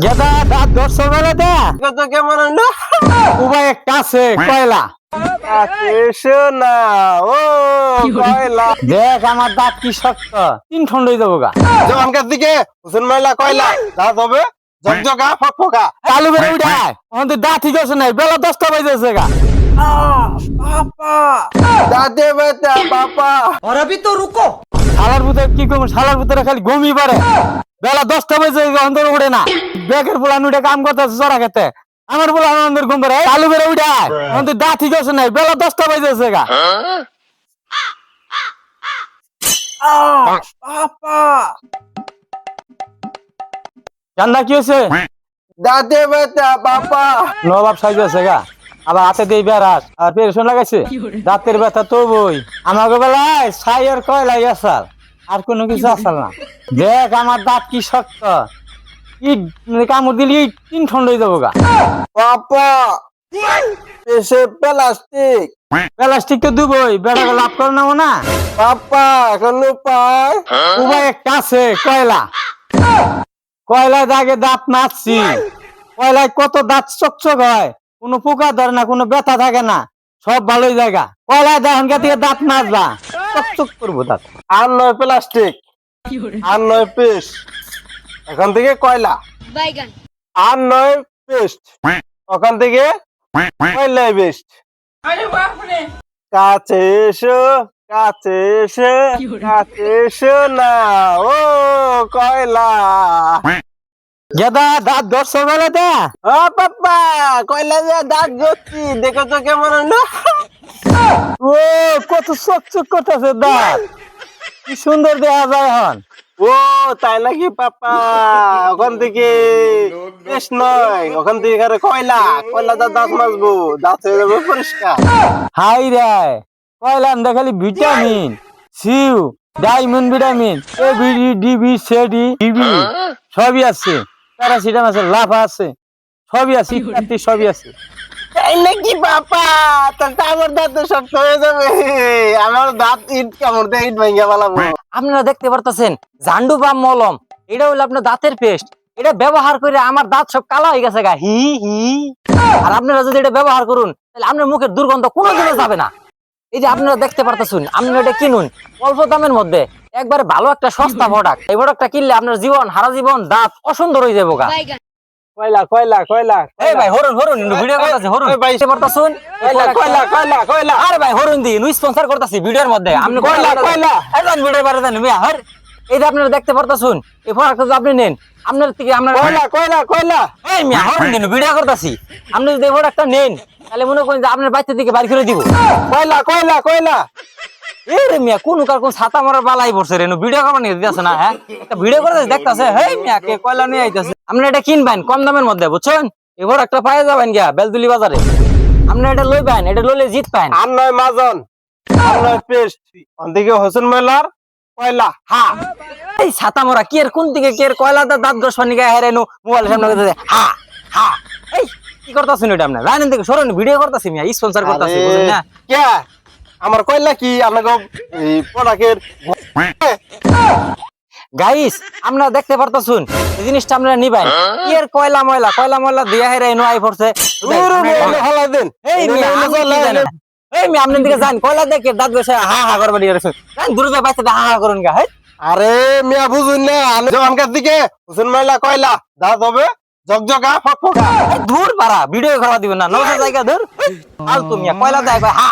গেদা দাঁত ধরছো বলে দে কত কেমন হলো? উভয় একটা আছে কয়লা এসো না ও কয়লা দেখ আমার দাঁত কি শক্ত 3 খন্ড হয়ে যাবো গা জবানকার দিকে হুসেন ময়লা কয়লা দাঁত হবে ঝকঝকা ফকফকা। চালু করে উঠায় আমাদের দাঁত ঠিক আছে নাই বেলা 10টা বাজেছে গা পাপা দাদে বেটা পাপা শালার ভিতরে কি করবো শালার ভিতরে খালি ঘুমিয়ে পারে বেলা 10টা বাজে অন্তর উঠে না ব্যাগের পোলা উঠে কাম করতেছে চড়া খেতে আমার পোলা আমাদের ঘুম পারে চালু করে উঠায় আমাদের দাঁত ঠিক আছে নাই বেলা 10টা বাজেছে গা পাপা জান্না কি হয়েছে দাদে বেটা পাপা নবাব সাইজ আছে গা আবার হাতে দিয়ে বেড়াস আর পেরেশন লাগাইছে দাঁতের ব্যথা তো বই আমাকে বেলায় ছাইয়ের কয়লাই আসাল আর কোনো কিছু আসাল না দেখ আমার দাঁত কি শক্ত ইট কামড় দিলি 3 খন্ড হয়ে যাবো গা পাপা এসে প্লাস্টিক প্লাস্টিক তো দুবই বেড়াকে লাভ করে নেবো না পাপা এখন পায় উভয় একটা আছে কয়লা কয়লায় দাগে দাঁত নাচছি কয়লায় কত দাঁত চকচক হয় কোনো পোকা ধরে না কোনো ব্যথা থাকে না সব ভালোই জায়গা কয়লায় দেখনকার থেকে দাঁত নাচবা চকচক করবো দাঁত আর নয় প্লাস্টিক আর নয় পেস্ট এখন থেকে কয়লা বাইগান আর নয় পেস্ট ওখান থেকে কয়লাই বেস্ট কাছে এসো কাছে এসো কাছে এসো না ও কয়লা গেদা দাঁত ধরছো বলে দে ও পাপা কয়লা যে দাঁত জ্যোতি দেখো তো কেমন হলো ও কত চকচক করতেছে দাঁত কি সুন্দর দেখা যায় এখন ও তাই নাকি পাপা ওখান থেকে পেস্ট নয় ওখান থেকে আরে কয়লা কয়লা দাঁত মাজবো দাঁত হয়ে যাবে পরিষ্কার হাই রে কয়লা না খালি ভিটামিন সিউ diamond vitamin A B D B C D ডিবি সবই আছে প্যারাসিটামল আছে লাফা আছে সবই আছে ইত্যাদি সবই আছে তাই নাকি পাপা তাহলে আমার দাঁত তো শক্ত হয়ে যাবে আমার দাঁত ইট কামড় দিয়ে ইট ভেঙে ফেলাবো আপনারা দেখতে পারতেছেন জান্ডু বাম মলম এটা হলো আপনার দাঁতের পেস্ট এটা ব্যবহার করে আমার দাঁত সব কালো হয়ে গেছে গা হি হি আর আপনারা যদি এটা ব্যবহার করুন তাহলে আপনার মুখের দুর্গন্ধ কোনোদিনও যাবে না এই যে আপনারা দেখতে পারতেছেন আপনারা এটা কিনুন অল্প দামের মধ্যে একবারে ভালো একটা সস্তা প্রোডাক্ট এই প্রোডাক্টটা কিনলে আপনার জীবন হারা জীবন দাঁত অসুন্দর হয়ে যাবে গা বাইগান কয়লা কয়লা কয়লা এই ভাই হরুন হরুন ভিডিও করতেছি হরুন এই ভাই, দেখতে পারতেছেন কয়লা কয়লা কয়লা কয়লা আরে ভাই হরুন দি নুই স্পন্সর করতেছি ভিডিওর মধ্যে আপনি কয়লা, কয়লা। একদম ভিডিও পারে দেন মিয়া হর এই যে আপনারা দেখতে পারতেছেন এই প্রোডাক্টটা যদি আপনি নেন আপনার থেকে আপনার কয়লা কয়লা কয়লা এই মিয়া হরুন দিন ভিডিও করতেছি আপনি যদি এই প্রোডাক্টটা নেন তাহলে মনে করেন যে আপনার বাচ্চা থেকে বাড়ি করে দিব কয়লা কয়লা কয়লা এই রে মিয়া কোন কার কোন ছাতা মারার বালাই পড়ছে রে ভিডিও করবার নিয়ে দিতেছে না হ্যাঁ একটা ভিডিও করতেছে দেখতেছে হেই মিয়া কে কয়লা নিয়ে আইতাছে আপনি এটা কিনবেন কম দামের মধ্যে বুঝছেন এবার একটা পায়ে যাবেন গিয়া বেলদুলি বাজারে আপনি এটা লইবেন এটা লইলে জিত পান আর নয় মাজন আর নয় পেস্ট ওদিকে হোসেন মেলার কয়লা হা এই ছাতা মারা কি এর কোন দিকে কি এর কয়লাতে দাঁত ঘষবার নিয়ে হেরে নু মোবাইল সামনে করতেছে হা হা এই কি করতেছেন এটা আপনি রাইন থেকে সরুন ভিডিও করতেছি মিয়া স্পন্সর করতেছি বুঝছেন না কে আমার কয়লা কি আপনাকে এই প্রোডাক্টের গাইস আপনারা দেখতে পারতেছুন এই জিনিসটা আপনারা নিবেন কি এর কয়লা ময়লা দিয়া হেরে এনো আই পড়ছে হলাই দেন এই মিয়া আমি কি জানি না। এই মিয়া আপনার দিকে যান কয়লা দেখে দাঁত বসে হা হা করবে দিয়ে রাখছেন যান দূরে যা বাইতে হা হা করুন গা হ্যাঁ আরে মিয়া বুঝুন না আমি জবানকার দিকে হোসেন মেলা কয়লা দাঁত হবে ঝকঝকা ফকফকা দূর পারা ভিডিও করা দিবেন না নৌকা জায়গা দূর আল তুমি কয়লা দেয় হা